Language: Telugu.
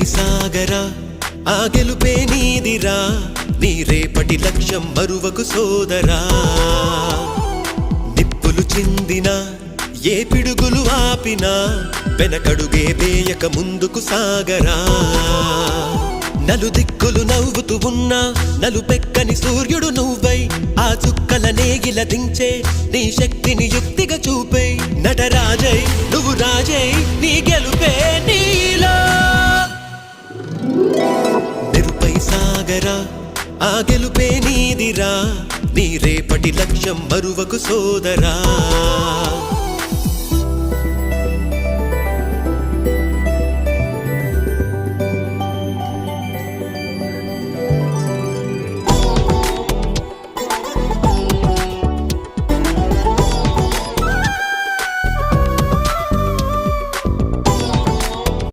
సాగరా ఆ గెలుపే నీదిరా నీ రేపటి లక్ష్యం మరువకు సోదరా నిప్పులు చిందినా ఏ పిడుగులు ఆపినా వెనకడుగే వేయక ముందుకు సాగరా నలుదిక్కులు నవ్వుతూ ఉన్నా నలుపెక్కని సూర్యుడు నువ్వై ఆ చుక్కల నేగిల దించే నీ శక్తిని యుక్తిగా చూపే నటరాజై నువ్వు రాజై నీ గెలుపే నీలో మెరుపై సాగరా ఆ గెలుపే నీదిరా నీ రేపటి లక్ష్యం మరువకు సోదరా